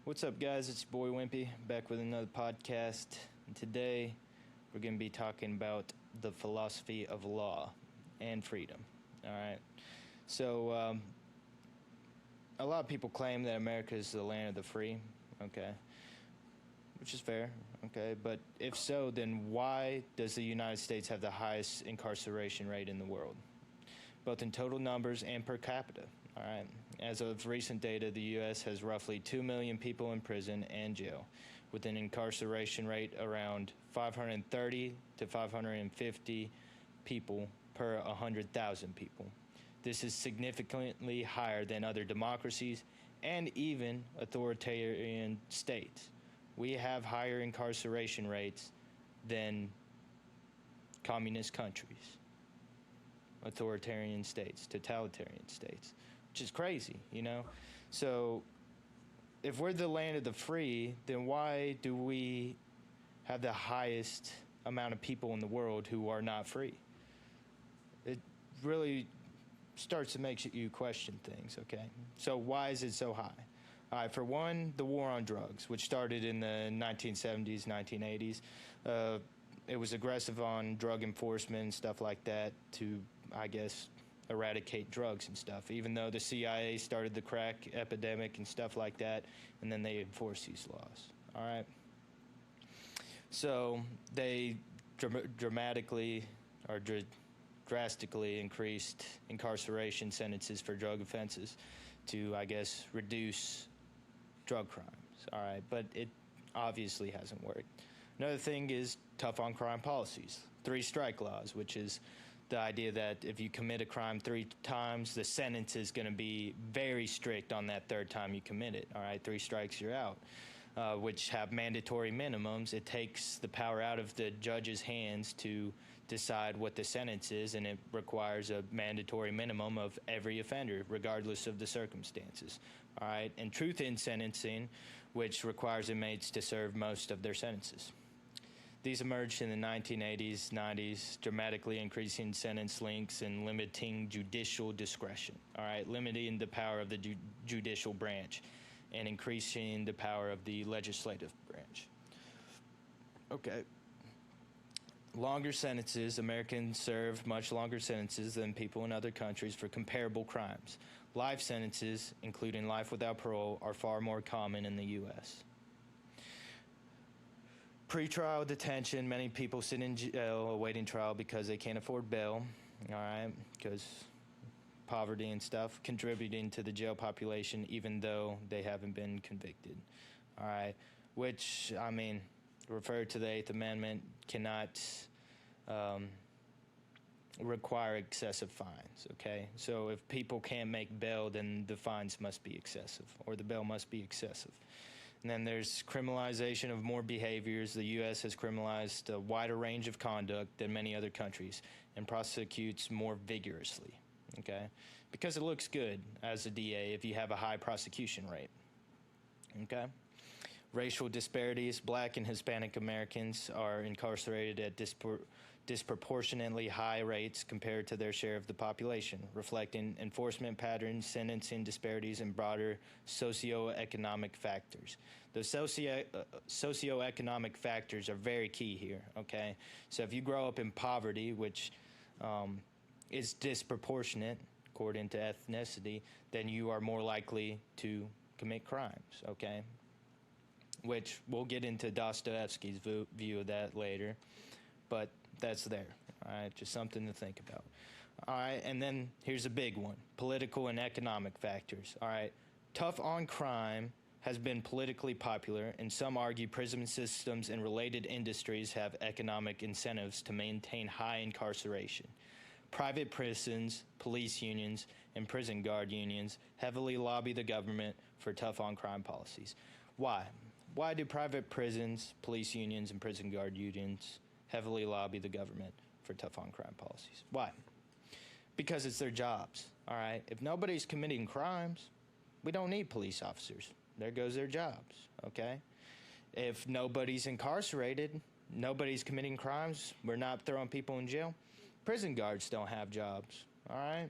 What's up, guys? It's your boy Wimpy back with another podcast. And today we're going to be talking about the philosophy of law and freedom. All right. So, a lot of people claim that America is the land of the free. Okay. Which is fair. Okay. But if so, then why does the United States have the highest incarceration rate in the world, both in total numbers and per capita? All right. As of recent data, the U.S. has roughly 2 million people in prison and jail, with an incarceration rate around 530 to 550 people per 100,000 people. This is significantly higher than other democracies and even authoritarian states. We have higher incarceration rates than communist countries, authoritarian states, totalitarian states, which is crazy, you know? So if we're the land of the free, then why do we have the highest amount of people in the world who are not free? It really starts to make you question things, okay? So why is it so high? All right, for one, the war on drugs, which started in the 1970s, 1980s. It was aggressive on drug enforcement and stuff like that to, I guess, eradicate drugs and stuff, even though the CIA started the crack epidemic and stuff like that, and then they enforced these laws. All right. So they dramatically or drastically increased incarceration sentences for drug offenses to, I guess, reduce drug crimes. All right. But it obviously hasn't worked. Another thing is tough on crime policies, 3-strike laws, which is the idea that if you commit a crime 3 times, the sentence is going to be very strict on that 3rd time you commit it. All right, 3 strikes, you're out, which have mandatory minimums. It takes the power out of the judge's hands to decide what the sentence is, and it requires a mandatory minimum of every offender, regardless of the circumstances. All right, and truth in sentencing, which requires inmates to serve most of their sentences. These emerged in the 1980s, 90s, dramatically increasing sentence lengths and limiting judicial discretion. All right, limiting the power of the judicial branch and increasing the power of the legislative branch. Okay. Longer sentences. Americans serve much longer sentences than people in other countries for comparable crimes. Life sentences, including life without parole, are far more common in the U.S. Pre-trial detention, many people sit in jail awaiting trial because they can't afford bail, all right, because poverty and stuff, contributing to the jail population even though they haven't been convicted, all right, which, I mean, referred to the 8th Amendment, cannot require excessive fines, okay? So if people can't make bail, then the fines must be excessive, or the bail must be excessive. And then there's criminalization of more behaviors. The U.S. has criminalized a wider range of conduct than many other countries and prosecutes more vigorously, okay? Because it looks good as a DA if you have a high prosecution rate, okay? Racial disparities. Black and Hispanic Americans are incarcerated at disproportionately high rates compared to their share of the population, reflecting enforcement patterns, sentencing disparities, and broader socioeconomic factors. The socioeconomic factors are very key here, okay? So if you grow up in poverty, which is disproportionate according to ethnicity, then you are more likely to commit crimes, okay? Which we'll get into Dostoevsky's view of that later, but that's there, all right? Just something to think about. All right, and then here's a big one, political and economic factors, all right? Tough on crime has been politically popular, and some argue prison systems and related industries have economic incentives to maintain high incarceration. Private prisons, police unions, and prison guard unions heavily lobby the government for tough on crime policies. Why? Why do private prisons, police unions, and prison guard unions heavily lobby the government for tough on crime policies? Why? Because it's their jobs, all right? If nobody's committing crimes, we don't need police officers. There goes their jobs, okay? If nobody's incarcerated, nobody's committing crimes, we're not throwing people in jail, prison guards don't have jobs, all right?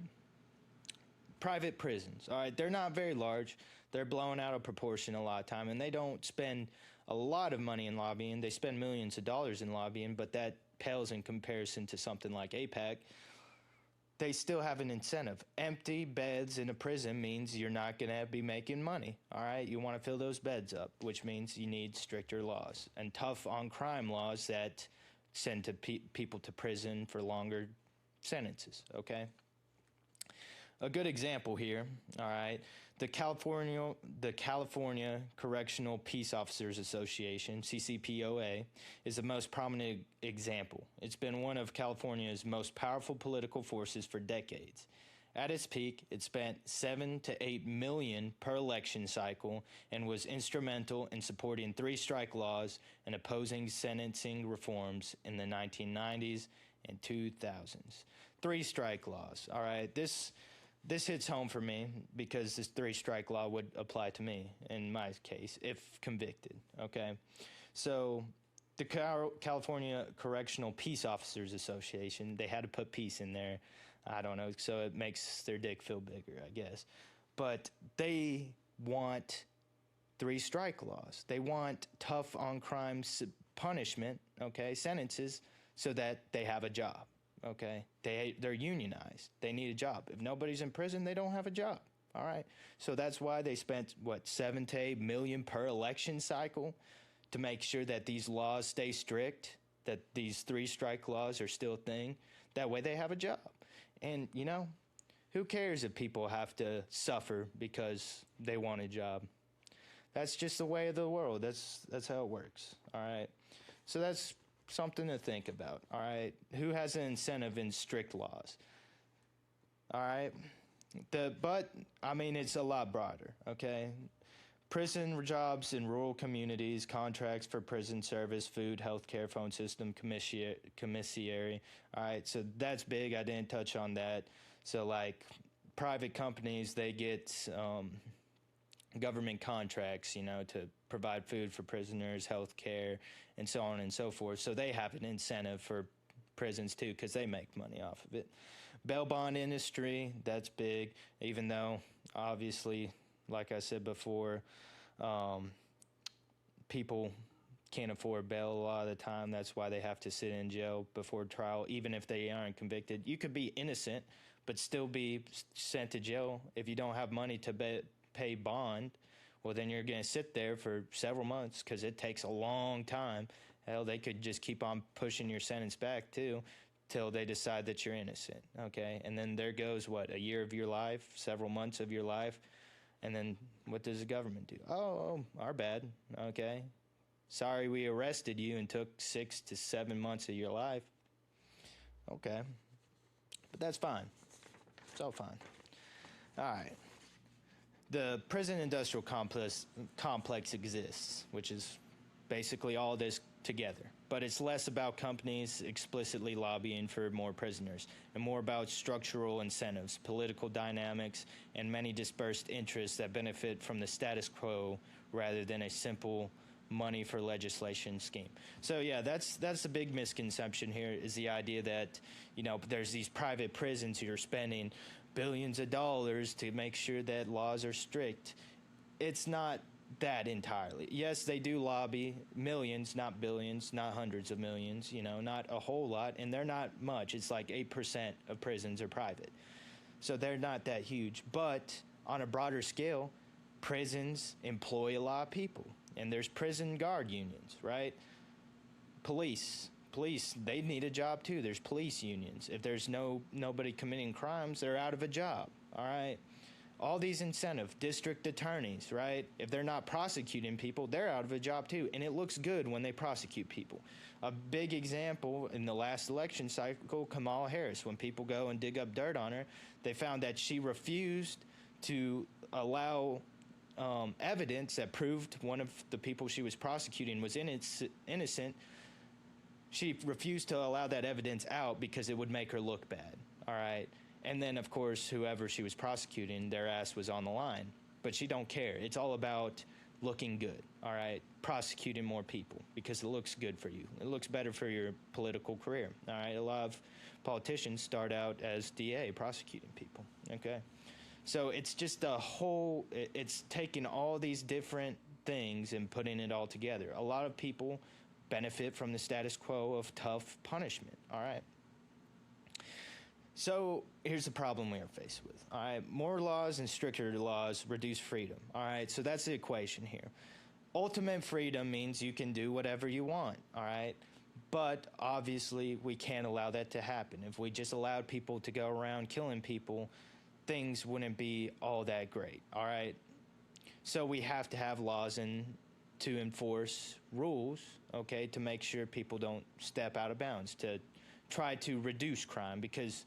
Private prisons, all right? They're not very large. They're blown out of proportion a lot of time, and they don't spend a lot of money in lobbying. They spend millions of dollars in lobbying, but that pales in comparison to something like AIPAC. They still have an incentive. Empty beds in a prison means you're not going to be making money. All right, you want to fill those beds up, which means you need stricter laws and tough on crime laws that send people to prison for longer sentences. Okay. A good example here, all right, the California Correctional Peace Officers Association, CCPOA, is the most prominent example. It's been one of California's most powerful political forces for decades. At its peak, it spent $7 to $8 million per election cycle and was instrumental in supporting three-strike laws and opposing sentencing reforms in the 1990s and 2000s. Three-strike laws, all right, This hits home for me because this three-strike law would apply to me in my case if convicted, okay? So the California Correctional Peace Officers Association, they had to put peace in there. I don't know, so it makes their dick feel bigger, I guess. But they want three-strike laws. They want tough on crime punishment, okay, sentences, so that they have a job. Okay, they're unionized. They need a job. If nobody's in prison, they don't have a job. All right, so that's why they spent $7 to $8 million per election cycle to make sure that these laws stay strict, that these three-strike laws are still a thing. That way, they have a job. And who cares if people have to suffer because they want a job? That's just the way of the world. That's how it works. All right, so that's something to think about. All right, who has an incentive in strict laws? All right, but I mean it's a lot broader. Okay, prison jobs in rural communities, contracts for prison service, food, healthcare, phone system, commissary. All right, so that's big. I didn't touch on that. So like private companies, they get government contracts, to provide food for prisoners, health care, and so on and so forth. So they have an incentive for prisons too because they make money off of it. Bail bond industry, that's big, even though obviously, like I said before, people can't afford bail a lot of the time. That's why they have to sit in jail before trial, even if they aren't convicted. You could be innocent but still be sent to jail if you don't have money to pay bond. Well, then you're going to sit there for several months because it takes a long time. Hell, they could just keep on pushing your sentence back, too, till they decide that you're innocent, okay? And then there goes, a year of your life, several months of your life, and then what does the government do? Oh, our bad, okay? Sorry we arrested you and took 6 to 7 months of your life. Okay. But that's fine. It's all fine. All right. The prison industrial complex exists, which is basically all this together. But it's less about companies explicitly lobbying for more prisoners and more about structural incentives, political dynamics, and many dispersed interests that benefit from the status quo rather than a simple money for legislation scheme. So yeah, that's the big misconception here is the idea that, there's these private prisons who are spending billions of dollars to make sure that laws are strict. It's not that entirely. Yes, they do lobby millions, not billions, not hundreds of millions, not a whole lot, and they're not much. It's like 8% of prisons are private. So they're not that huge. But on a broader scale, prisons employ a lot of people, and there's prison guard unions, right? Police, they need a job too. There's police unions. If there's nobody committing crimes, they're out of a job, all right? All these incentive, district attorneys, right? If they're not prosecuting people, they're out of a job too, and it looks good when they prosecute people. A big example in the last election cycle, Kamala Harris, when people go and dig up dirt on her, they found that she refused to allow evidence that proved one of the people she was prosecuting was innocent. She refused to allow that evidence out because it would make her look bad, all right? And then, of course, whoever she was prosecuting, their ass was on the line. But she don't care. It's all about looking good, all right? Prosecuting more people because it looks good for you. It looks better for your political career, all right? A lot of politicians start out as DA prosecuting people, okay? So it's just it's taking all these different things and putting it all together. A lot of people benefit from the status quo of tough punishment. All right. So here's the problem we are faced with. All right. More laws and stricter laws reduce freedom. All right. So that's the equation here. Ultimate freedom means you can do whatever you want. All right. But obviously, we can't allow that to happen. If we just allowed people to go around killing people, things wouldn't be all that great, all right? So we have to have laws to enforce rules, okay, to make sure people don't step out of bounds, to try to reduce crime because,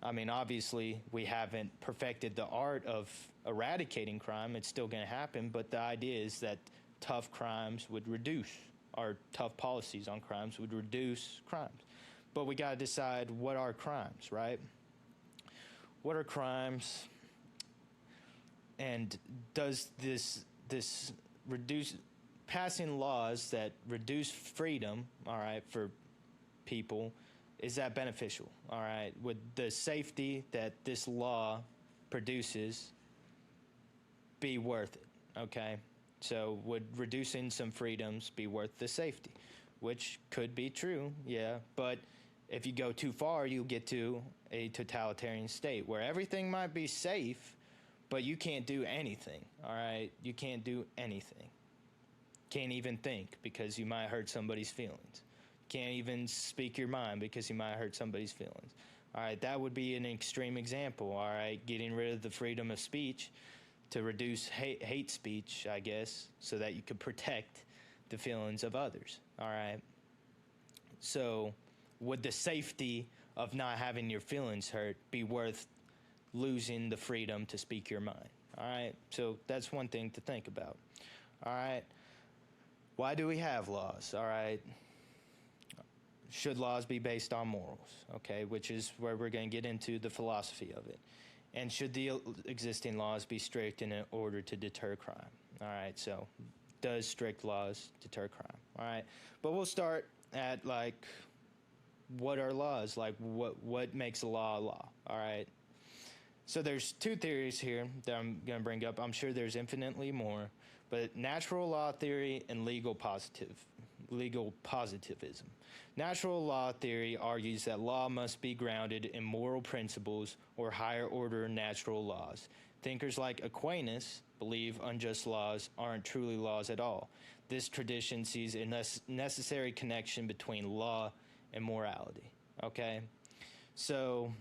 I mean, obviously, we haven't perfected the art of eradicating crime. It's still going to happen, but the idea is that tough crimes would reduce, or tough policies on crimes would reduce crimes. But we got to decide what are crimes, right? What are crimes? And does this reduce passing laws that reduce freedom, all right, for people, is that beneficial? All right, would the safety that this law produces be worth it? Okay. So would reducing some freedoms be worth the safety? Which could be true, yeah. But if you go too far, you'll get to a totalitarian state where everything might be safe, but you can't do anything, all right? You can't do anything. Can't even think because you might hurt somebody's feelings. Can't even speak your mind because you might hurt somebody's feelings. All right, that would be an extreme example, all right? Getting rid of the freedom of speech to reduce hate speech, I guess, so that you could protect the feelings of others, all right? So would the safety of not having your feelings hurt be worth losing the freedom to speak your mind, all right? So that's one thing to think about, all right? Why do we have laws, all right? Should laws be based on morals, okay, which is where we're going to get into the philosophy of it. And should the existing laws be strict in order to deter crime? All right, so does strict laws deter crime? All right, but we'll start at, like, what are laws? Like, what makes a law a law? All right, so there's two theories here that I'm going to bring up. I'm sure there's infinitely more, but natural law theory and legal positivism. Natural law theory argues that law must be grounded in moral principles or higher order natural laws. Thinkers like Aquinas believe unjust laws aren't truly laws at all. This tradition sees a necessary connection between law and morality. Okay? So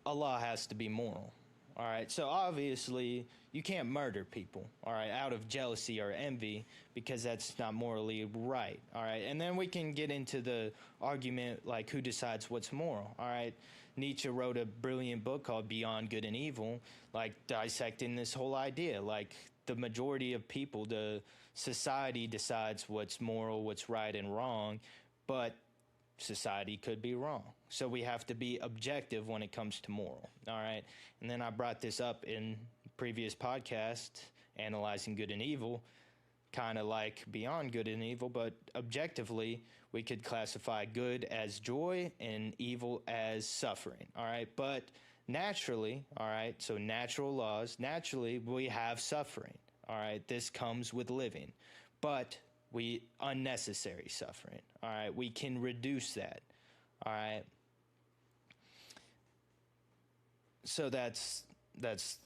a law has to be moral. All right, so obviously you can't murder people, all right, out of jealousy or envy because that's not morally right, all right? And then we can get into the argument, like, who decides what's moral, all right? Nietzsche wrote a brilliant book called Beyond Good and Evil, like, dissecting this whole idea. Like, the majority of people, the society decides what's moral, what's right and wrong, but society could be wrong. So we have to be objective when it comes to moral, all right? And then I brought this up in previous podcast, analyzing good and evil, kind of like Beyond Good and Evil, but objectively, we could classify good as joy and evil as suffering, all right? But naturally, all right, so natural laws, naturally, we have suffering, all right? This comes with living, but unnecessary suffering, all right? We can reduce that, all right? So that's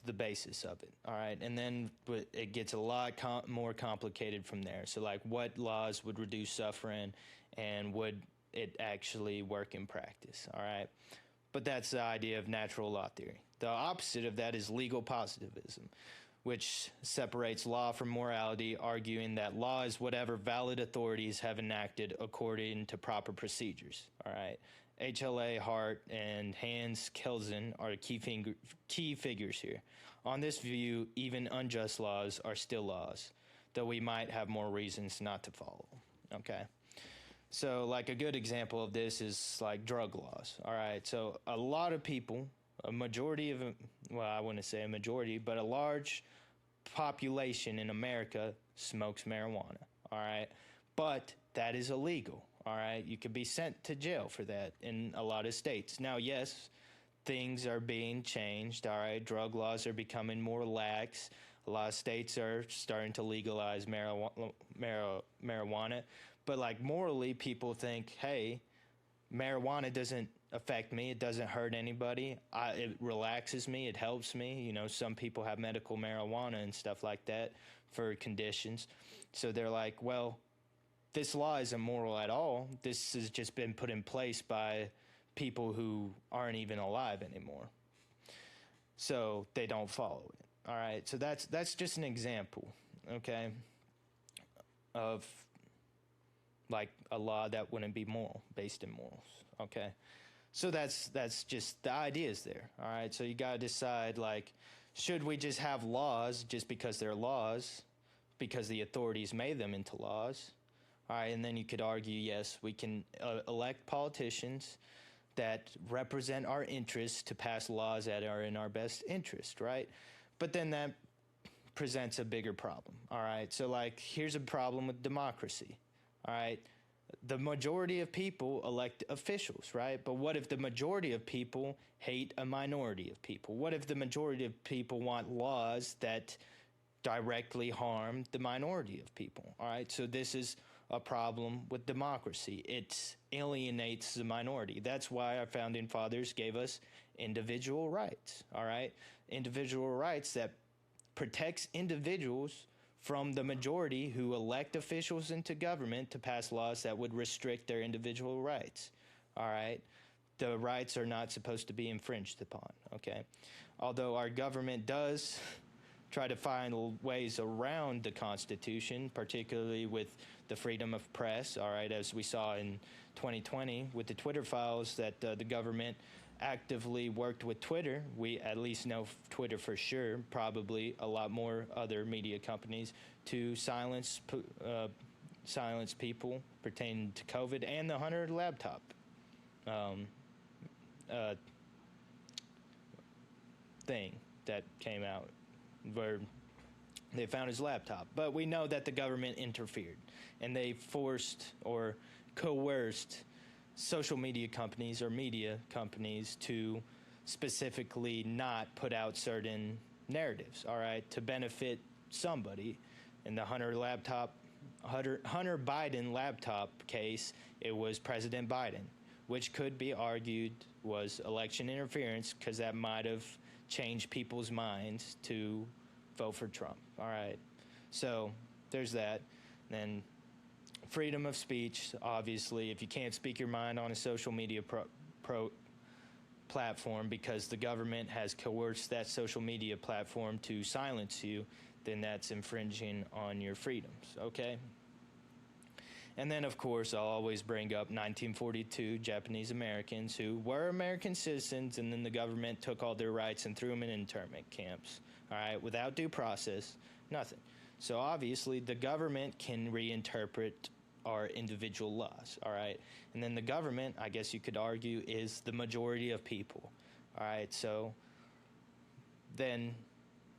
the basis of it, all right? And then it gets a lot more complicated from there. So, like, what laws would reduce suffering, and would it actually work in practice, all right? But that's the idea of natural law theory. The opposite of that is legal positivism, which separates law from morality, arguing that law is whatever valid authorities have enacted according to proper procedures, all right? HLA, Hart, and Hans Kelsen are key figures here. On this view, even unjust laws are still laws, though we might have more reasons not to follow, okay? So, like, a good example of this is, like, drug laws, all right? So a lot of people, a majority of, well, I wouldn't say a majority, but a large population in America smokes marijuana, all right? But that is illegal, all right? You could be sent to jail for that in a lot of states. Now, yes, things are being changed. All right, drug laws are becoming more lax. A lot of states are starting to legalize marijuana. But like morally, people think, hey, marijuana doesn't affect me. It doesn't hurt anybody. It relaxes me. It helps me. You know, some people have medical marijuana and stuff like that for conditions. So they're like, well, this law isn't moral at all. This has just been put in place by people who aren't even alive anymore. So they don't follow it. All right. So that's just an example, okay, of like a law that wouldn't be moral, based in morals. Okay. So that's just the ideas there. All right. So you got to decide, like, should we just have laws just because they're laws, because the authorities made them into laws? All right. And then you could argue, yes, we can elect politicians that represent our interests to pass laws that are in our best interest, right? But then that presents a bigger problem. All right. So, like, here's a problem with democracy. All right. The majority of people elect officials, right? But what if the majority of people hate a minority of people? What if the majority of people want laws that directly harm the minority of people? All right. So this is a problem with democracy. It alienates the minority. That's why our founding fathers gave us individual rights. All right. Individual rights that protects individuals from the majority who elect officials into government to pass laws that would restrict their individual rights. All right. The rights are not supposed to be infringed upon. Okay. Although our government does try to find ways around the Constitution, particularly with the freedom of press. All right. As we saw in 2020 with the Twitter files, that the government actively worked with Twitter. We at least know Twitter for sure, probably a lot more other media companies, to silence people pertaining to COVID and the Hunter laptop thing that came out where they found his laptop. But we know that the government interfered and they forced or coerced social media companies or media companies to specifically not put out certain narratives, all right, to benefit somebody. In the Hunter Biden laptop case, it was President Biden, which could be argued was election interference because that might have changed people's minds to vote for Trump. All right. So there's that. Then freedom of speech, obviously, if you can't speak your mind on a social media platform because the government has coerced that social media platform to silence you, then that's infringing on your freedoms, okay? And then, of course, I'll always bring up 1942 Japanese Americans who were American citizens, and then the government took all their rights and threw them in internment camps, all right, without due process, nothing. So obviously the government can reinterpret our individual laws, all right? And then the government, I guess you could argue, is the majority of people, all right? So then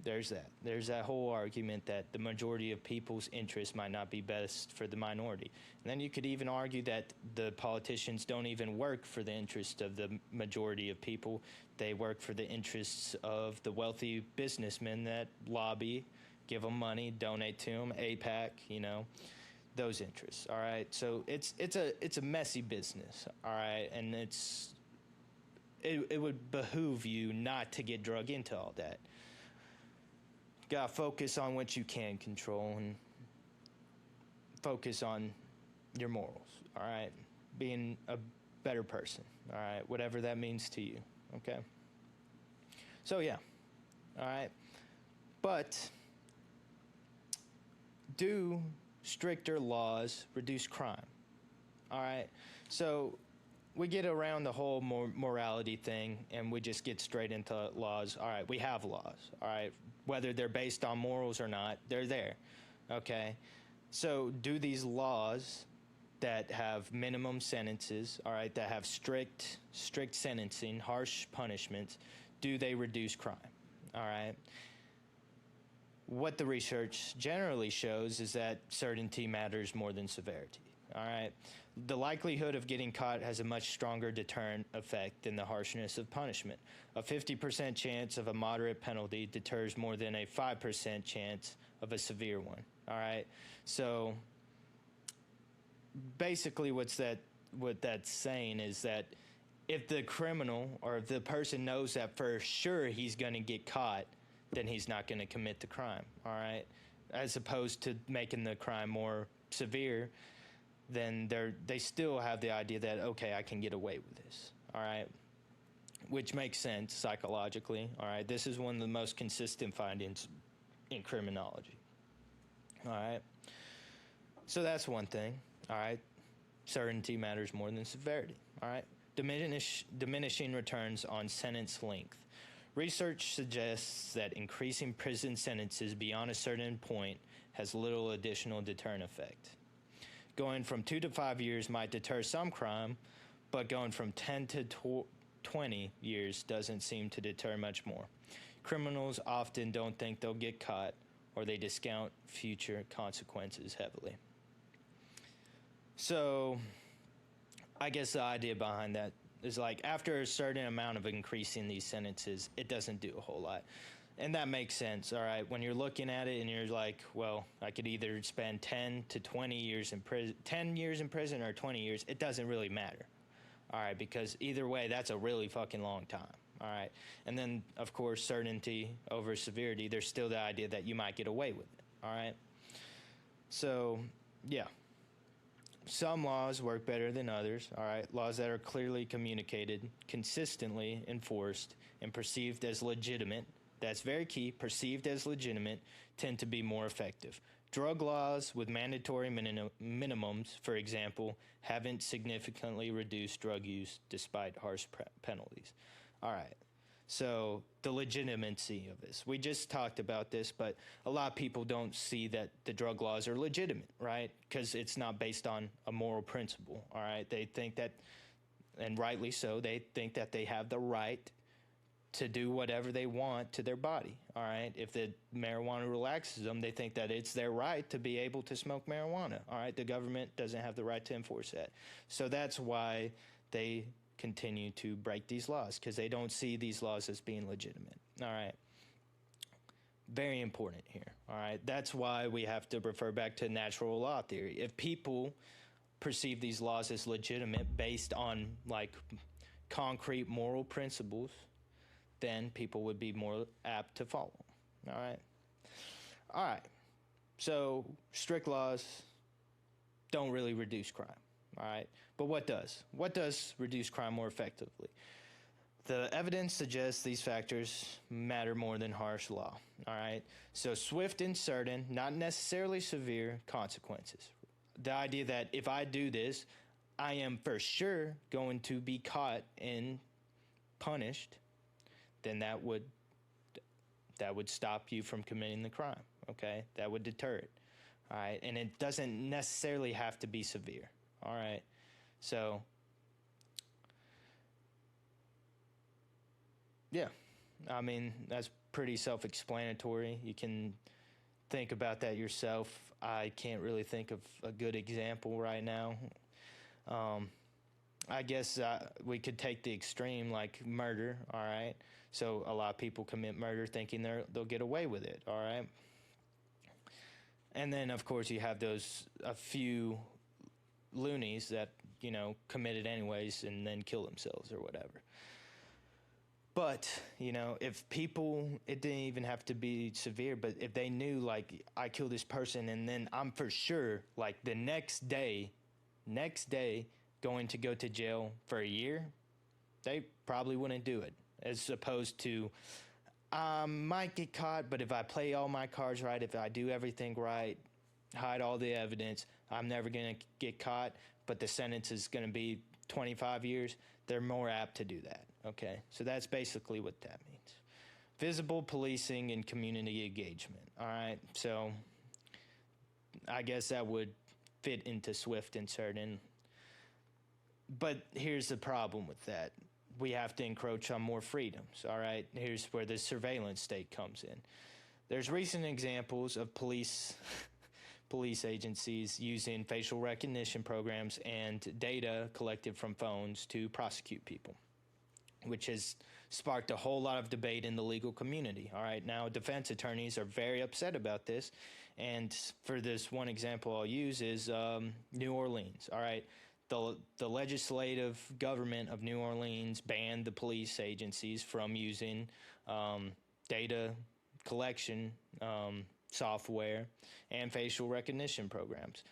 there's that. There's that whole argument that the majority of people's interests might not be best for the minority. And then you could even argue that the politicians don't even work for the interests of the majority of people. They work for the interests of the wealthy businessmen that lobby, give them money, donate to them, APAC, you know, those interests. All right. So it's a messy business. All right. And it would behoove you not to get drug into all that. Got to focus on what you can control and focus on your morals. All right. Being a better person. All right. Whatever that means to you. Okay. So, yeah. All right. But do stricter laws reduce crime? All right. So we get around the whole morality thing and we just get straight into laws. All right. We have laws. All right. Whether they're based on morals or not, they're there. Okay. So do these laws that have minimum sentences, all right, that have strict sentencing, harsh punishments, do they reduce crime? All right. What the research generally shows is that certainty matters more than severity. All right. The likelihood of getting caught has a much stronger deterrent effect than the harshness of punishment. A 50% chance of a moderate penalty deters more than a 5% chance of a severe one. All right? So basically what that's saying is that if the criminal or if the person knows that for sure he's going to get caught, then he's not going to commit the crime, all right? As opposed to making the crime more severe, then they still have the idea that, okay, I can get away with this, all right? Which makes sense psychologically, all right? This is one of the most consistent findings in criminology, all right? So that's one thing, all right? Certainty matters more than severity, all right? Diminishing returns on sentence length. Research suggests that increasing prison sentences beyond a certain point has little additional deterrent effect. Going from 2 to 5 years might deter some crime, but going from 10 to 20 years doesn't seem to deter much more. Criminals often don't think they'll get caught, or they discount future consequences heavily. So, I guess the idea behind that is like after a certain amount of increasing these sentences, it doesn't do a whole lot. And that makes sense, all right? When you're looking at it and you're like, well, I could either spend 10 to 20 years in prison, 10 years in prison or 20 years, it doesn't really matter, all right? Because either way, that's a really fucking long time, all right? And then, of course, certainty over severity, there's still the idea that you might get away with it, all right? So, yeah. Some laws work better than others, all right? Laws that are clearly communicated, consistently enforced, and perceived as legitimate, that's very key, perceived as legitimate, tend to be more effective. Drug laws with mandatory minimums, for example, haven't significantly reduced drug use despite harsh penalties. All right. So the legitimacy of this. We just talked about this, but a lot of people don't see that the drug laws are legitimate, right? Because it's not based on a moral principle, all right? They think that, and rightly so, they think that they have the right to do whatever they want to their body, all right? If the marijuana relaxes them, they think that it's their right to be able to smoke marijuana, all right? The government doesn't have the right to enforce that. So that's why they continue to break these laws, because they don't see these laws as being legitimate, all right? Very important here, all right? That's why we have to refer back to natural law theory. If people perceive these laws as legitimate based on, like, concrete moral principles, then people would be more apt to follow, all right? All right, so strict laws don't really reduce crime, all right? But what does? What does reduce crime more effectively? The evidence suggests these factors matter more than harsh law, all right? So swift and certain, not necessarily severe consequences. The idea that if I do this, I am for sure going to be caught and punished, then that would stop you from committing the crime, okay? That would deter it, all right? And it doesn't necessarily have to be severe, all right? So, yeah, I mean, that's pretty self-explanatory. You can think about that yourself. I can't really think of a good example right now. I guess we could take the extreme, like murder, all right? So a lot of people commit murder thinking they'll get away with it, all right? And then, of course, you have a few loonies that, you know, commit it anyways and then kill themselves or whatever. But, you know, if people, it didn't even have to be severe, but if they knew, like, I killed this person and then I'm for sure, like, the next day, going to go to jail for a year, they probably wouldn't do it. As opposed to, might get caught, but if I play all my cards right, if I do everything right, hide all the evidence, I'm never going to get caught, but the sentence is going to be 25 years, they're more apt to do that, okay? So that's basically what that means. Visible policing and community engagement, all right? So I guess that would fit into swift and certain. But here's the problem with that. We have to encroach on more freedoms, all right? Here's where the surveillance state comes in. There's recent examples of police police agencies using facial recognition programs and data collected from phones to prosecute people, which has sparked a whole lot of debate in the legal community. All right, now defense attorneys are very upset about this, and for this one example I'll use is New Orleans. All right, the legislative government of New Orleans banned the police agencies from using data collection software and facial recognition programs.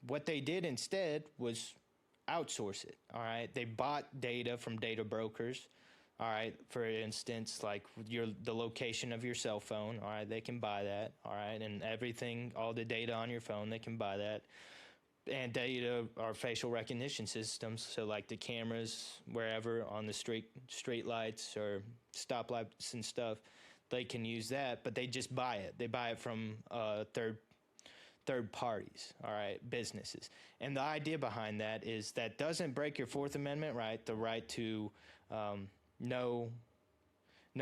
What they did instead was outsource it. All right, they bought data from data brokers. All right, for instance, like the location of your cell phone. All right, they can buy that. All right, and everything, all the data on your phone, they can buy that. And data are facial recognition systems, so like the cameras wherever on the street lights or stoplights and stuff, they can use that, but they just buy it. They buy it from third parties, all right, businesses. And the idea behind that is that doesn't break your Fourth Amendment right, the right to no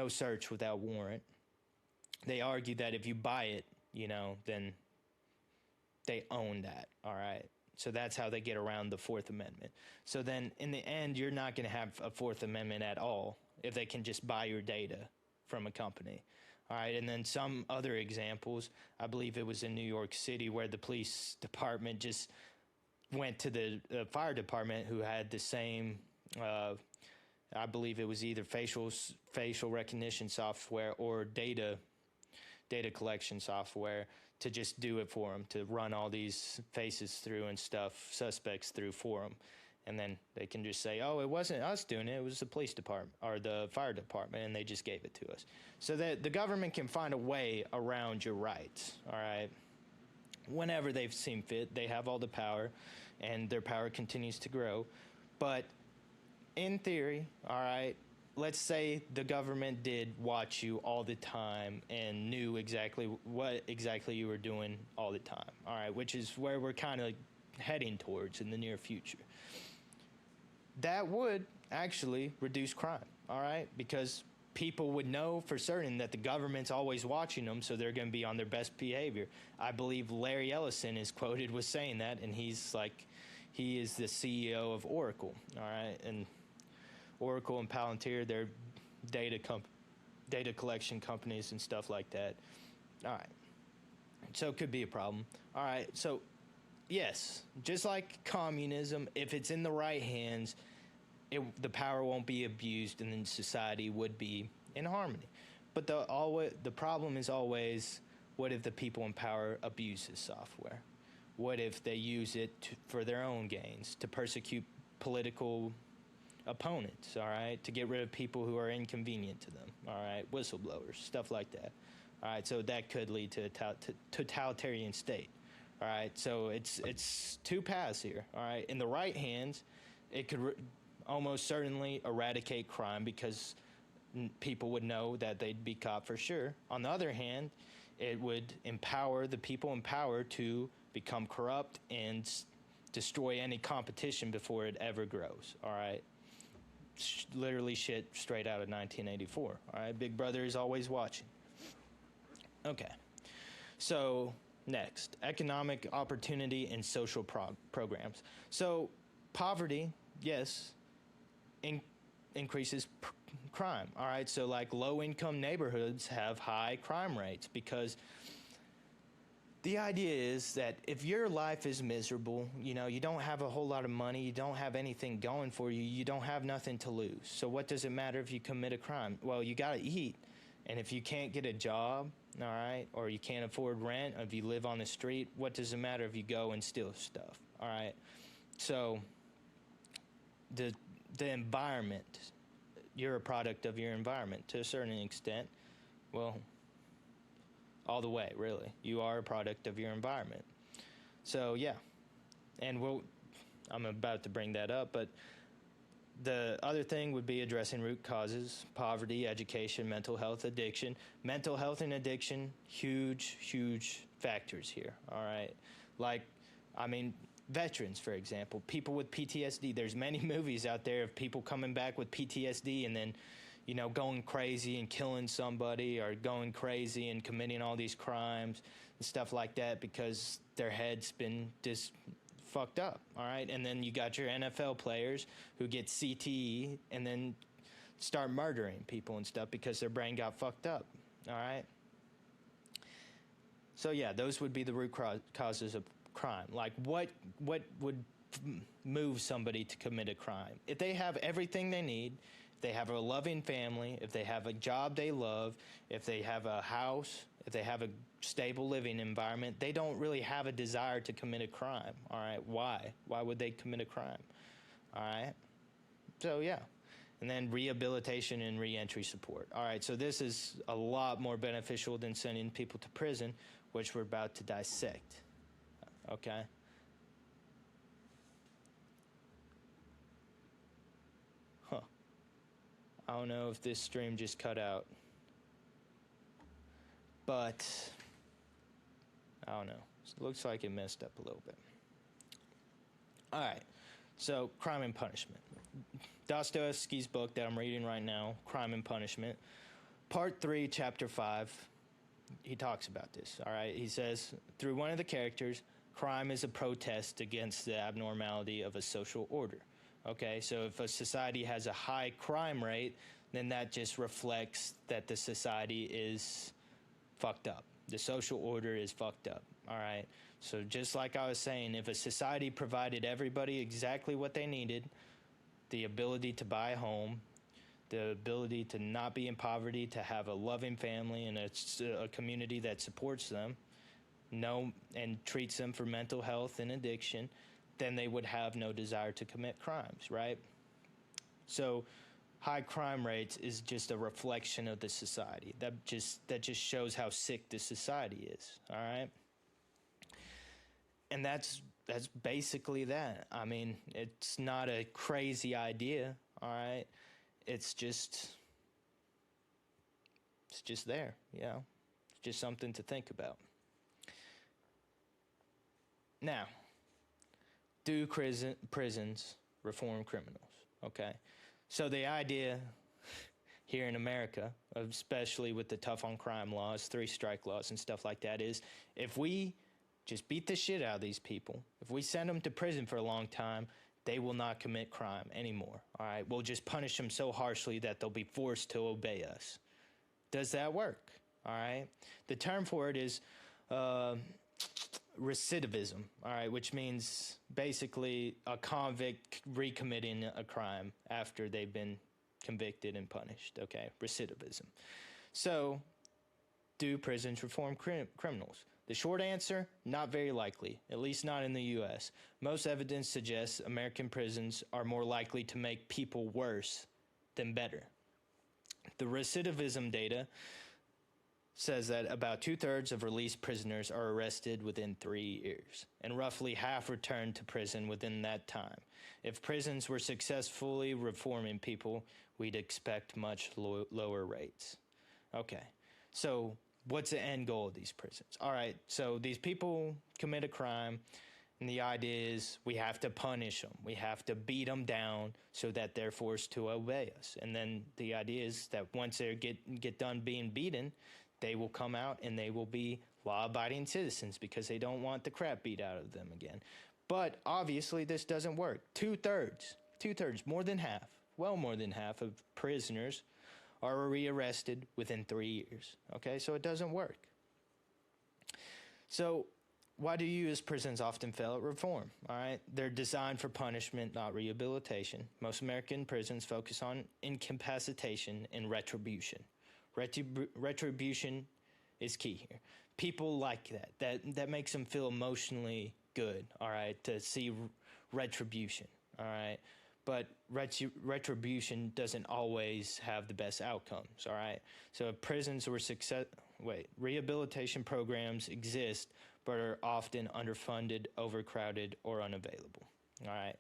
search without warrant. They argue that if you buy it, then they own that, all right? So that's how they get around the Fourth Amendment. So then in the end, you're not going to have a Fourth Amendment at all if they can just buy your data from a company. All right, and then some other examples, I believe it was in New York City where the police department just went to the fire department who had the same, I believe it was either facial recognition software or data collection software to just do it for them, to run all these faces through and stuff, suspects through for them. And then they can just say, oh, it wasn't us doing it, it was the police department or the fire department, and they just gave it to us. So that the government can find a way around your rights, all right? Whenever they've seen fit, they have all the power, and their power continues to grow. But in theory, all right, let's say the government did watch you all the time and knew exactly what exactly you were doing all the time, all right, which is where we're kind of heading towards in the near future. That would actually reduce crime, all right? Because people would know for certain that the government's always watching them, so they're going to be on their best behavior. I believe Larry Ellison is quoted with saying that, and he is the CEO of Oracle, all right? And Oracle and Palantir, they're data collection companies and stuff like that. All right. So it could be a problem. All right. So, yes, just like communism, if it's in the right hands, the power won't be abused, and then society would be in harmony. But the problem is always, what if the people in power abuse this software? What if they use it for their own gains, to persecute political opponents, all right, to get rid of people who are inconvenient to them, all right, whistleblowers, stuff like that, all right? So that could lead to a totalitarian state, all right? So it's two paths here, all right? In the right hands, it could almost certainly eradicate crime because people would know that they'd be caught for sure. On the other hand, it would empower the people in power to become corrupt and destroy any competition before it ever grows, all right? Literally shit straight out of 1984, all right? Big Brother is always watching. Okay, so next, economic opportunity and social programs. So poverty, yes, increases crime, all right? So like low-income neighborhoods have high crime rates because the idea is that if your life is miserable, you don't have a whole lot of money, you don't have anything going for you, you don't have nothing to lose. So what does it matter if you commit a crime? Well, you got to eat. And if you can't get a job, all right, or you can't afford rent, or if you live on the street, what does it matter if you go and steal stuff, all right? So the environment, you're a product of your environment to a certain extent. Well, all the way, really. You are a product of your environment. So, yeah. And I'm about to bring that up, but the other thing would be addressing root causes: poverty, education, mental health, addiction. Mental health and addiction, huge, huge factors here, all right? Like, veterans, for example, people with PTSD. There's many movies out there of people coming back with PTSD and then going crazy and killing somebody, or going crazy and committing all these crimes. and stuff like that because their head's been just fucked up, all right? And then you got your NFL players who get CTE and then start murdering people and stuff because their brain got fucked up, all right? So yeah, those would be the root causes of crime. Like what would move somebody to commit a crime? If they have everything they need, if they have a loving family, if they have a job they love, if they have a house, if they have a stable living environment, they don't really have a desire to commit a crime, all right? Why? Why would they commit a crime, all right? So yeah. And then rehabilitation and reentry support. All right, so this is a lot more beneficial than sending people to prison, which we're about to dissect, okay? Huh. I don't know if this stream just cut out, but I don't know. It looks like it messed up a little bit. All right, so crime and punishment. Dostoevsky's book that I'm reading right now, Crime and Punishment, Part 3, Chapter 5, he talks about this, all right? He says, through one of the characters, crime is a protest against the abnormality of a social order, okay? So if a society has a high crime rate, then that just reflects that the society is fucked up. The social order is fucked up, all right? So just like I was saying, if a society provided everybody exactly what they needed, the ability to buy a home, the ability to not be in poverty, to have a loving family and a community that supports them, and treats them for mental health and addiction, then they would have no desire to commit crimes, right? So high crime rates is just a reflection of the society. That just shows how sick the society is, all right? And that's basically that. I mean, it's not a crazy idea, all right? It's just there, you know? It's just something to think about. Now, do prisons reform criminals, okay? So the idea here in America, especially with the tough on crime laws, 3-strike laws and stuff like that, is if we just beat the shit out of these people, if we send them to prison for a long time, they will not commit crime anymore, all right? We'll just punish them so harshly that they'll be forced to obey us. Does that work, all right? The term for it is recidivism, all right, which means basically a convict recommitting a crime after they've been convicted and punished, okay? Recidivism. So, do prisons reform criminals? The short answer, not very likely, at least not in the U.S. Most evidence suggests American prisons are more likely to make people worse than better. The recidivism data says that about 2/3 of released prisoners are arrested within 3 years, and roughly half return to prison within that time. If prisons were successfully reforming people, we'd expect much lower rates. Okay, so what's the end goal of these prisons? All right, so these people commit a crime, and the idea is we have to punish them. We have to beat them down so that they're forced to obey us. And then the idea is that once they get done being beaten, they will come out and they will be law-abiding citizens because they don't want the crap beat out of them again. But obviously this doesn't work. 2/3, more than half, well more than half of prisoners are rearrested within 3 years. Okay, so it doesn't work. So why do U.S. prisons often fail at reform? All right, they're designed for punishment, not rehabilitation. Most American prisons focus on incapacitation and retribution. Retribution is key here. People like that. That makes them feel emotionally good, all right, to see retribution, all right? But retribution doesn't always have the best outcomes, all right? So if prisons were rehabilitation programs exist, but are often underfunded, overcrowded, or unavailable, all right?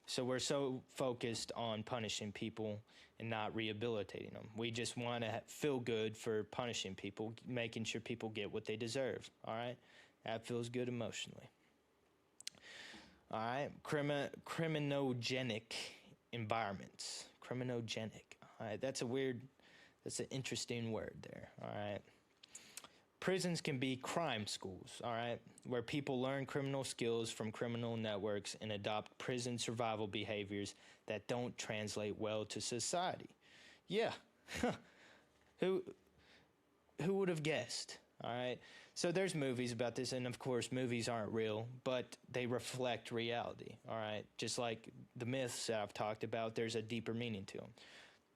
So we're so focused on punishing people and not rehabilitating them. We just want to feel good for punishing people, making sure people get what they deserve, all right? That feels good emotionally. All right, criminogenic environments. Criminogenic. All right, that's an interesting word there. All right. prisons can be crime schools, all right, where people learn criminal skills from criminal networks and adopt prison survival behaviors that don't translate well to society. Yeah, who would have guessed? All right. So there's movies about this, and of course, movies aren't real, but they reflect reality. All right. Just like the myths that I've talked about, there's a deeper meaning to them.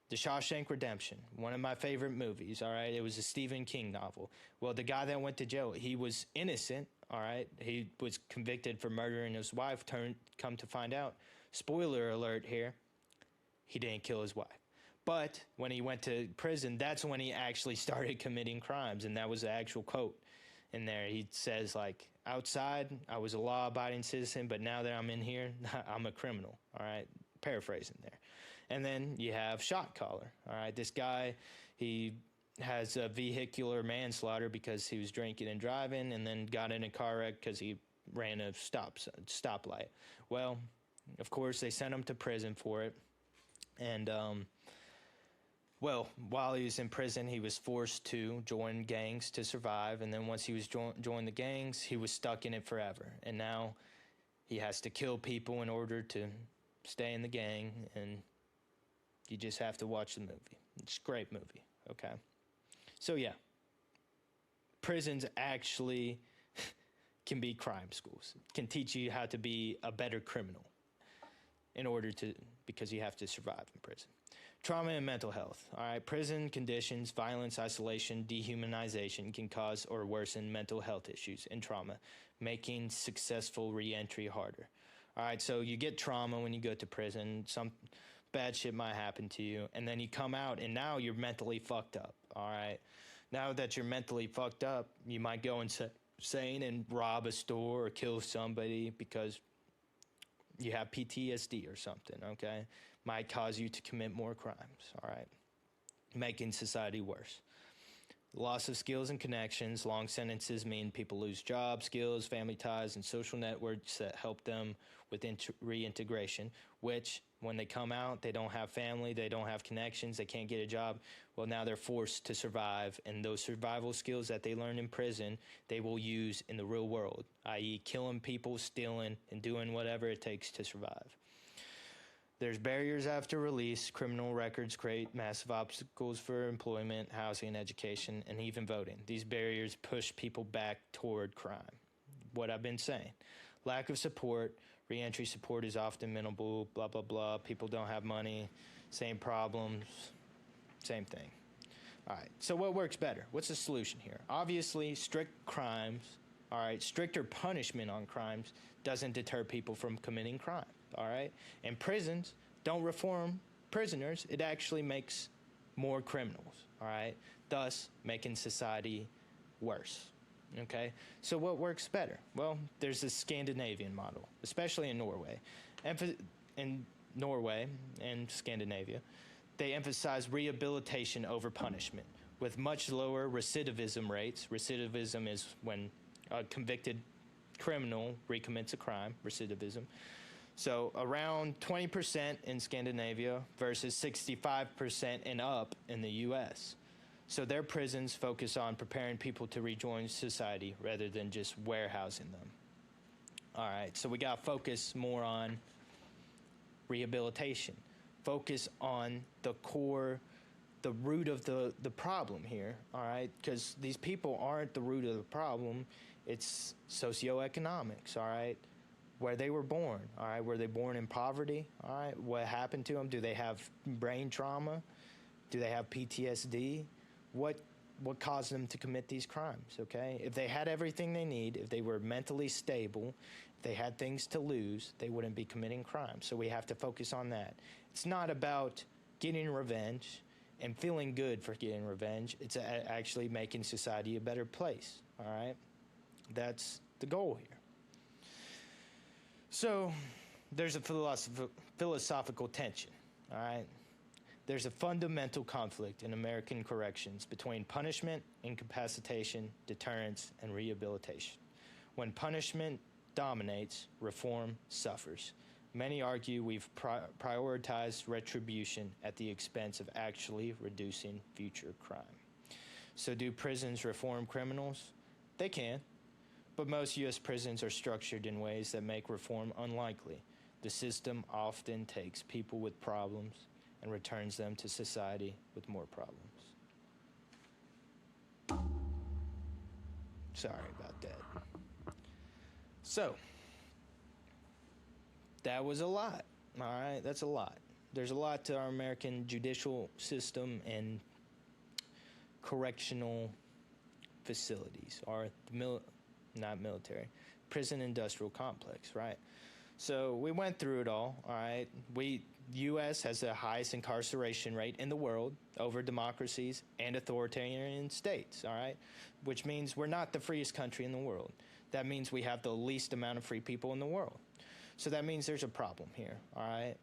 The Shawshank Redemption, one of my favorite movies. All right. It was a Stephen King novel. Well, the guy that went to jail, he was innocent. All right. He was convicted for murdering his wife. Come to find out, spoiler alert here, he didn't kill his wife. But when he went to prison, that's when he actually started committing crimes. And that was the actual quote in there. He says, like, outside, I was a law-abiding citizen, but now that I'm in here, I'm a criminal. All right, paraphrasing there. And then you have Shot Caller. All right, this guy, he has a vehicular manslaughter because he was drinking and driving, and then got in a car wreck because he ran a stoplight. Well, of course, they sent him to prison for it. And, well, while he was in prison, he was forced to join gangs to survive. And then once he was joined the gangs, he was stuck in it forever. And now he has to kill people in order to stay in the gang. And you just have to watch the movie. It's a great movie, okay? So, yeah, prisons actually can be crime schools, can teach you how to be a better criminal because you have to survive in prison. Trauma and mental health. All right, prison conditions, violence, isolation, dehumanization can cause or worsen mental health issues and trauma, making successful reentry harder. All right, so you get trauma when you go to prison. Some bad shit might happen to you, and then you come out, and now you're mentally fucked up. All right, now that you're mentally fucked up, you might go insane and rob a store or kill somebody because you have PTSD or something, okay? Might cause you to commit more crimes, all right? Making society worse. Loss of skills and connections. Long sentences mean people lose jobs, skills, family ties, and social networks that help them with reintegration, which when they come out, they don't have family, they don't have connections, they can't get a job. Well, now they're forced to survive, and those survival skills that they learn in prison, they will use in the real world, i.e. killing people, stealing, and doing whatever it takes to survive. There's barriers after release. Criminal records create massive obstacles for employment, housing, and education, and even voting. These barriers push people back toward crime. What I've been saying. Lack of support. Reentry support is often minimal, blah, blah, blah. People don't have money. Same problems. Same thing. All right. So what works better? What's the solution here? Obviously, strict crimes, all right, stricter punishment on crimes doesn't deter people from committing crime. All right? And prisons don't reform prisoners. It actually makes more criminals, all right? Thus, making society worse, okay? So what works better? Well, there's the Scandinavian model, especially in Norway. In Norway and Scandinavia, they emphasize rehabilitation over punishment with much lower recidivism rates. Recidivism is when a convicted criminal recommits a crime, recidivism. So around 20% in Scandinavia versus 65% and up in the U.S. So their prisons focus on preparing people to rejoin society rather than just warehousing them. All right, so we got to focus more on rehabilitation. Focus on the core, the root of the problem here, all right? Because these people aren't the root of the problem. It's socioeconomics, all right? Where they were born, all right? Were they born in poverty, all right? What happened to them? Do they have brain trauma? Do they have PTSD? What caused them to commit these crimes, okay? If they had everything they need, if they were mentally stable, if they had things to lose, they wouldn't be committing crimes. So we have to focus on that. It's not about getting revenge and feeling good for getting revenge. It's actually making society a better place, all right? That's the goal here. So there's a philosophical tension, all right? There's a fundamental conflict in American corrections between punishment, incapacitation, deterrence, and rehabilitation. When punishment dominates, reform suffers. Many argue we've prioritized retribution at the expense of actually reducing future crime. So do prisons reform criminals? They can, but most U.S. prisons are structured in ways that make reform unlikely. The system often takes people with problems and returns them to society with more problems. Sorry about that. So, that was a lot. All right, that's a lot. There's a lot to our American judicial system and correctional facilities, or not military, prison industrial complex, right? So we went through it all right? U.S. has the highest incarceration rate in the world over democracies and authoritarian states, all right? Which means we're not the freest country in the world. That means we have the least amount of free people in the world. So that means there's a problem here, all right?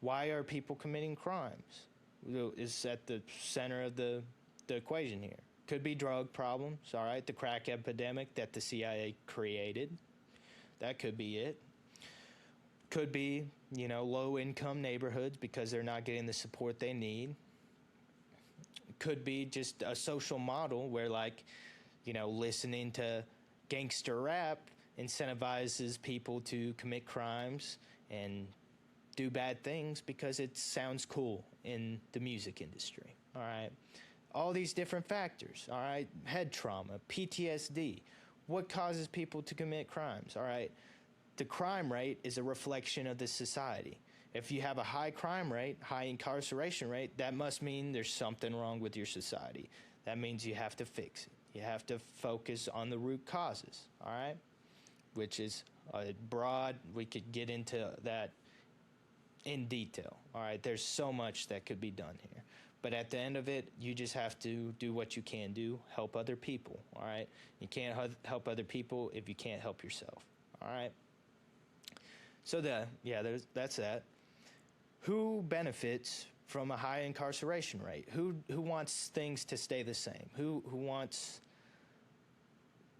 Why are people committing crimes? Is at the center of the equation here. Could be drug problems, all right? The crack epidemic that the CIA created. That could be it. Could be, low-income neighborhoods because they're not getting the support they need. Could be just a social model where, listening to gangster rap incentivizes people to commit crimes and do bad things because it sounds cool in the music industry, all right? All these different factors, all right? Head trauma, PTSD. What causes people to commit crimes, all right? The crime rate is a reflection of the society. If you have a high crime rate, high incarceration rate, that must mean there's something wrong with your society. That means you have to fix it. You have to focus on the root causes, all right? Which is broad. We could get into that in detail, all right? There's so much that could be done here. But at the end of it, you just have to do what you can do, help other people, all right? You can't help other people if you can't help yourself, all right? So that's that. Who benefits from a high incarceration rate? Who wants things to stay the same? Who wants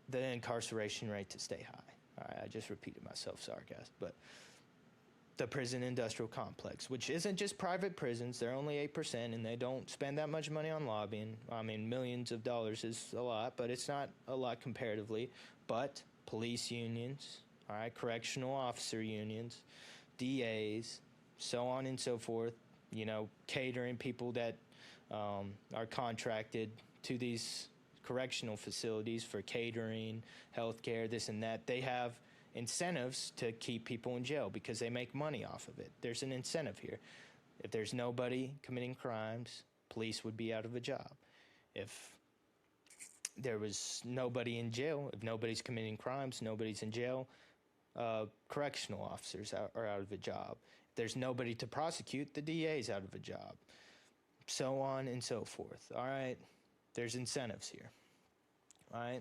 the incarceration rate to stay high? All right, I just repeated myself, sorry guys. But the prison industrial complex, which isn't just private prisons, they're only 8%, and they don't spend that much money on lobbying. I mean, millions of dollars is a lot, but it's not a lot comparatively. But police unions, all right, correctional officer unions, DAs, so on and so forth, catering people that are contracted to these correctional facilities for catering, healthcare, this and that. They have incentives to keep people in jail because they make money off of it. There's an incentive here. If there's nobody committing crimes, police would be out of a job. If there was nobody in jail, if nobody's committing crimes, nobody's in jail, correctional officers are out of a job. If there's nobody to prosecute, the DA's out of a job. So on and so forth. All right? There's incentives here. All right?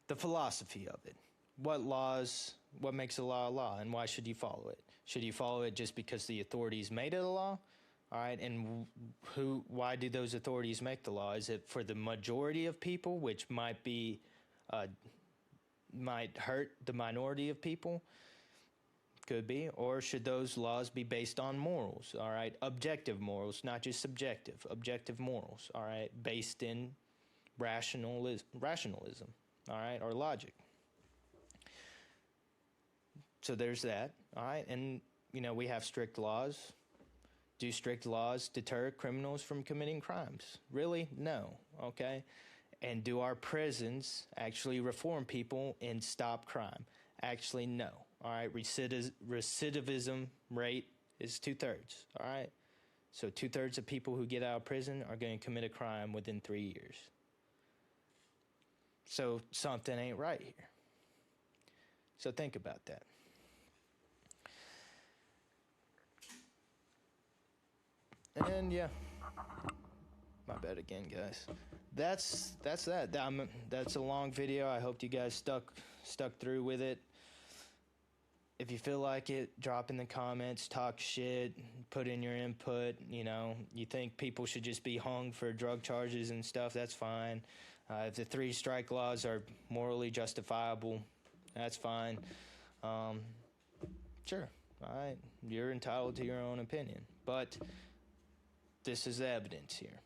The philosophy of it. What makes a law, and why should you follow it? Should you follow it just because the authorities made it a law? All right, and why do those authorities make the law? Is it for the majority of people, which might hurt the minority of people? Could be. Or should those laws be based on morals? All right, objective morals, not just subjective. Objective morals. All right, based in rationalism. All right, or logic. So there's that, all right? And, we have strict laws. Do strict laws deter criminals from committing crimes? Really? No, okay? And do our prisons actually reform people and stop crime? Actually, no, all right? Recidivism rate is 2/3, all right? So 2/3 of people who get out of prison are going to commit a crime within 3 years. So something ain't right here. So think about that. And yeah, my bad again, guys. That's that. That's a long video. I hope you guys stuck through with it. If you feel like it, drop in the comments, talk shit, put in your input. You think people should just be hung for drug charges and stuff, that's fine. If the 3-strike laws are morally justifiable, that's fine. Sure, all right, you're entitled to your own opinion. But this is the evidence here.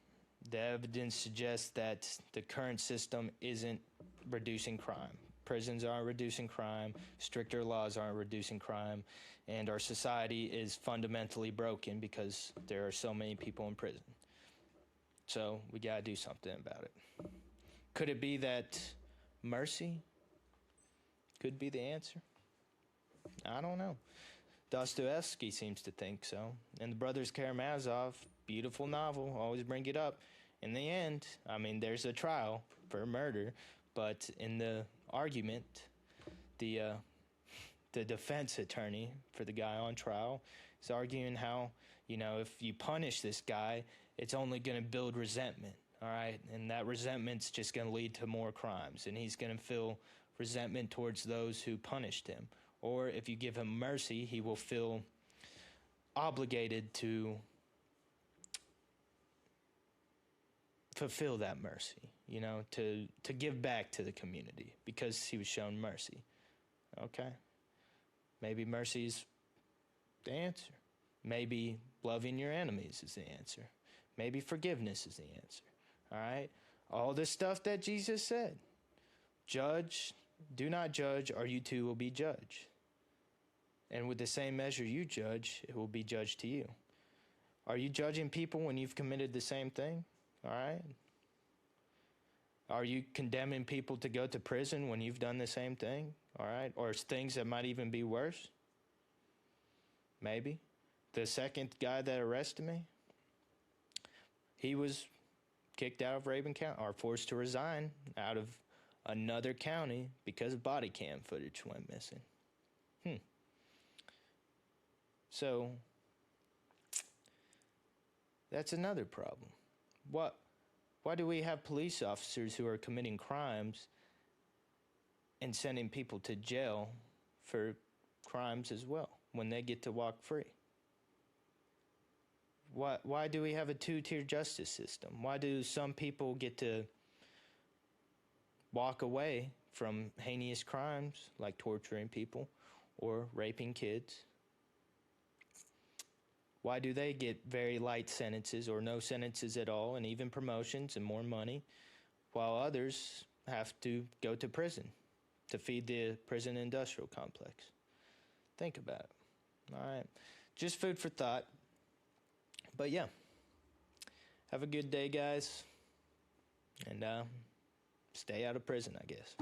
The evidence suggests that the current system isn't reducing crime. Prisons aren't reducing crime, stricter laws aren't reducing crime, and our society is fundamentally broken because there are so many people in prison. So we got to do something about it. Could it be that mercy could be the answer? I don't know. Dostoevsky seems to think so. And the Brothers Karamazov, beautiful novel, always bring it up. In the end, I mean, there's a trial for murder, but in the argument, the defense attorney for the guy on trial is arguing how, if you punish this guy, it's only going to build resentment, all right? And that resentment's just going to lead to more crimes, and he's going to feel resentment towards those who punished him. Or if you give him mercy, he will feel obligated to fulfill that mercy, to give back to the community because he was shown mercy. Okay? Maybe mercy is the answer. Maybe loving your enemies is the answer. Maybe forgiveness is the answer. All right? All this stuff that Jesus said. Judge, do not judge, or you too will be judged. And with the same measure you judge, it will be judged to you. Are you judging people when you've committed the same thing? All right? Are you condemning people to go to prison when you've done the same thing? All right? Or things that might even be worse? Maybe. The second guy that arrested me, he was kicked out of Rabun County, or forced to resign out of another county because body cam footage went missing. So, that's another problem. Why do we have police officers who are committing crimes and sending people to jail for crimes as well when they get to walk free? Why do we have a two-tier justice system? Why do some people get to walk away from heinous crimes like torturing people or raping kids? Why do they get very light sentences or no sentences at all, and even promotions and more money, while others have to go to prison to feed the prison industrial complex? Think about it. All right. Just food for thought. But yeah, have a good day, guys, and stay out of prison, I guess.